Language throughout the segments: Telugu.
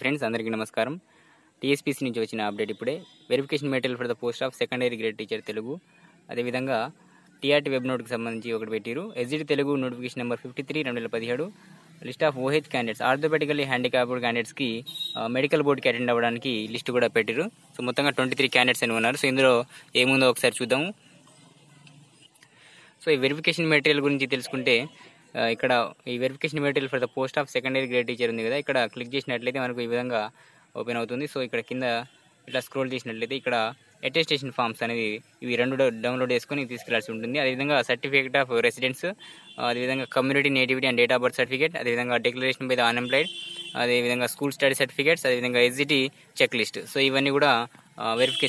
ఫ్రెండ్స్, అందరికీ నమస్కారం. టీఎస్పీసీ నుంచి వచ్చిన అప్డేట్ ఇప్పుడే. Verification material for the post of secondary grade teacher Telugu, అదేవిధంగా టీఆర్టీ వెబ్ నోట్కి సంబంధించి ఒకటి పెట్టారు. SGT Telugu notification number 53/2017 list of OH candidates, orthopaedically handicapped క్యాండిడేట్స్కి మెడికల్ బోర్డుకి అటెండ్ అవ్వడానికి లిస్ట్ కూడా పెట్టారు. సో మొత్తంగా 23 క్యాండిడేట్స్ అని ఉన్నారు. సో ఇందులో ఏముందో ఒకసారి చూద్దాము. సో ఈ వెరిఫికేషన్ మెటీరియల్ గురించి తెలుసుకుంటే, ఇక్కడ ఈ verification material for the post of secondary grade teacher ఉంది కదా, ఇక్కడ క్లిక్ చేసినట్లయితే మనకు ఈ విధంగా ఓపెన్ అవుతుంది. సో ఇక్కడ కింద ఇట్లా స్క్రోల్ చేసినట్లయితే ఇక్కడ అటెస్టేషన్ ఫామ్స్ అనేది ఇవి రెండు డౌన్లోడ్ చేసుకొని తీసుకెళ్లాల్సి ఉంటుంది. అదేవిధంగా సర్టిఫికేట్ ఆఫ్ రెసిడెన్స్, అదేవిధంగా community nativity and date of birth certificate, అదేవిధంగా డిక్లరేషన్ బై ద అన్ఎంప్లాయిడ్, అదేవిధంగా స్కూల్ స్టడీ సర్టిఫికేట్స్, అదేవిధంగా ఎస్జిటి చెక్ లిస్ట్. సో ఇవన్నీ కూడా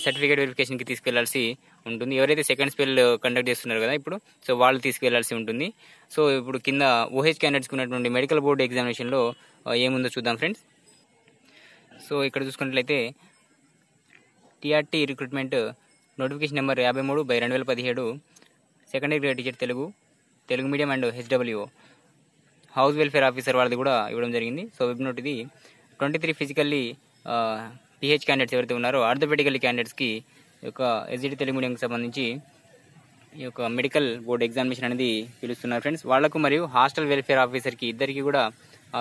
సర్టిఫికేట్ వెరిఫికేషన్కి తీసుకెళ్లాల్సి ఉంటుంది. ఎవరైతే సెకండ్ స్పెల్ కండక్ట్ చేస్తున్నారు కదా ఇప్పుడు, సో వాళ్ళు తీసుకెళ్లాల్సి ఉంటుంది. సో ఇప్పుడు కింద ఓహెచ్ క్యాండిడేట్స్కి ఉన్నటువంటి మెడికల్ బోర్డు ఎగ్జామినేషన్లో ఏముందో చూద్దాం ఫ్రెండ్స్. సో ఇక్కడ చూసుకున్నట్లయితే TRT recruitment notification number 53/2017 secondary grade teacher Telugu medium and హెచ్డబ్ల్యూఓ house welfare officer వాళ్ళది కూడా ఇవ్వడం జరిగింది. సో వెబ్ నోట్ ఇది. 23 ఫిజికల్లీ పిహెచ్ క్యాండిడేట్స్ ఎవరైతే ఉన్నారో ఆర్థోపెడికల్లీ క్యాండిడేట్స్కి ఈ యొక్క ఎస్జిటి తెలుగు మీడియంకి సంబంధించి ఈ యొక్క మెడికల్ బోర్డు ఎగ్జామినేషన్ అనేది పిలుస్తున్నారు ఫ్రెండ్స్. వాళ్లకు మరియు హాస్టల్ వెల్ఫేర్ ఆఫీసర్కి ఇద్దరికి కూడా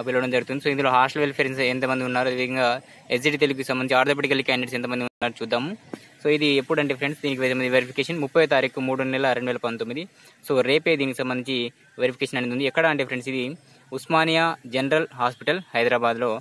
పిలవడం జరుగుతుంది. సో ఇందులో హాస్టల్ వెల్ఫేర్ ఎంతమంది ఉన్నారు, అదేవిధంగా ఎస్జిటి తెలుగుకి సంబంధించి ఆర్థోపెడికల్ క్యాండిడేట్స్ ఎంతమంది ఉన్నారు చూద్దాము. సో ఇది ఎప్పుడంటే ఫ్రెండ్స్, దీనికి వెరిఫికేషన్ 30వ తారీఖు 3/3/2019. సో రేపే దీనికి సంబంధించి వెరిఫికేషన్ అనేది ఉంది. ఎక్కడ అంటే ఫ్రెండ్స్, ఇది ఉస్మానియా జనరల్ హాస్పిటల్ హైదరాబాద్లో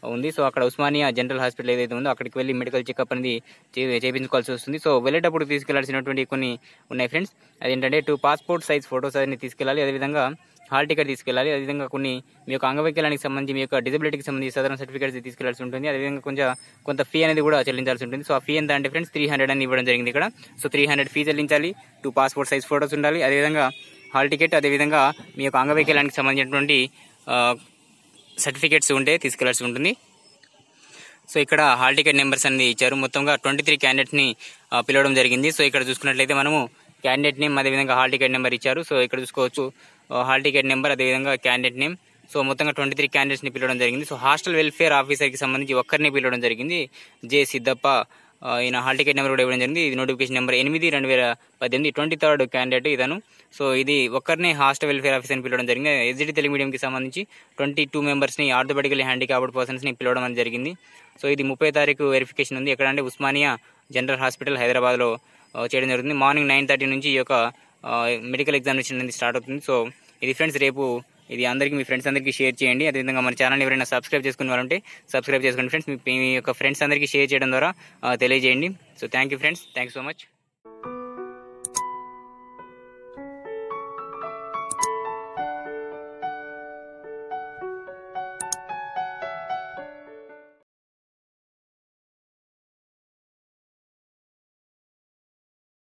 ఉంది. సో అక్కడ ఉస్మానియా జనరల్ హాస్పిటల్ ఏదైతే ఉందో అక్కడికి వెళ్ళి మెడికల్ చెకప్ అనేది చేయించుకోవాల్సి వస్తుంది. సో వెళ్ళేటప్పుడు తీసుకెళ్లాల్సినటువంటి కొన్ని ఉన్నాయి ఫ్రెండ్స్. అదేంటంటే 2 పాస్పోర్ట్ సైజ్ ఫోటోస్ అన్ని తీసుకెళ్ళాలి, అదేవిధంగా హాల్ టికెట్ తీసుకెళ్ళాలి, అదేవిధంగా కొన్ని మీ యొక్క అంగవైకల్యానికి సంబంధించి మీ యొక్క డిజబిలిటీకి సంబంధించి సదరన్ సర్టిఫికేట్స్ తీసుకెళ్లాల్సి ఉంటుంది. అదేవిధంగా కొంత ఫీ అనేది కూడా చెల్లించాల్సి ఉంటుంది. సో ఆ ఫీ ఎంత అంటే ఫ్రెండ్స్ 300 అని ఇవ్వడం జరిగింది ఇక్కడ. సో 300 ఫీ చెల్లించాలి, 2 పాస్పోర్ట్ సైజ్ ఫోటోస్ ఉండాలి, అదేవిధంగా హాల్ టికెట్, అదేవిధంగా మీ యొక్క అంగవైకల్యానికి సంబంధించినటువంటి సర్టిఫికేట్స్ ఉంటే తీసుకెళ్లాల్సి ఉంటుంది. సో ఇక్కడ హాల్ టికెట్ నెంబర్స్ అనేది ఇచ్చారు. మొత్తంగా 23 క్యాండిడేట్స్ని పిలవడం జరిగింది. సో ఇక్కడ చూసుకున్నట్లయితే మనము క్యాండిడేట్ నేమ్, అదేవిధంగా హాల్ టికెట్ నెంబర్ ఇచ్చారు. సో ఇక్కడ చూసుకోవచ్చు హాల్ టికెట్ నెంబర్, అదేవిధంగా క్యాండిడేట్ నేమ్. సో మొత్తంగా 23 క్యాండిడేట్స్ని పిలవడం జరిగింది. సో హాస్టల్ వెల్ఫేర్ ఆఫీసర్కి సంబంధించి ఒక్కరిని పిలవడం జరిగింది, జే సిద్ధప్ప. ఈయన హాల్ టికెట్ నెంబర్ కూడా ఇవ్వడం జరిగింది. ఇది నోటిఫికేషన్ నెంబర్ 8/2018 23rd క్యాండిడేట్ ఇతను. సో ఇది ఒక్కరిని హాస్టల్ వెల్ఫేర్ ఆఫీసర్ని పిలవడం జరిగింది. ఎస్జిటి తెలుగు మీడియంకి సంబంధించి 22 మెంబర్స్ని ఆర్థోపెడికల్లీ హ్యాండిక్యాప్డ్ పర్సన్స్ని పిలవడం అనేది జరిగింది. సో ఇది 30వ తారీఖు వెరిఫికేషన్ ఉంది. ఎక్కడంటే ఉస్మానియా జనరల్ హాస్పిటల్ హైదరాబాద్లో చేయడం జరుగుతుంది. మార్నింగ్ 9:30 నుంచి ఈ యొక్క మెడికల్ ఎగ్జామినేషన్ అనేది స్టార్ట్ అవుతుంది. సో ఇది ఫ్రెండ్స్, రేపు ఇది అందరికీ మీ ఫ్రెండ్స్ అందరికీ షేర్ చేయండి. అదేవిధంగా మన ఛానల్ ఎవరైనా సబ్స్క్రైబ్ చేసుకునే వారంటే సబ్స్క్రైబ్ చేసుకోండి ఫ్రెండ్స్. మీ యొక్క ఫ్రెండ్స్ అందరికీ షేర్ చేయడం ద్వారా తెలియజేయండి. So thank you friends, thank you so much.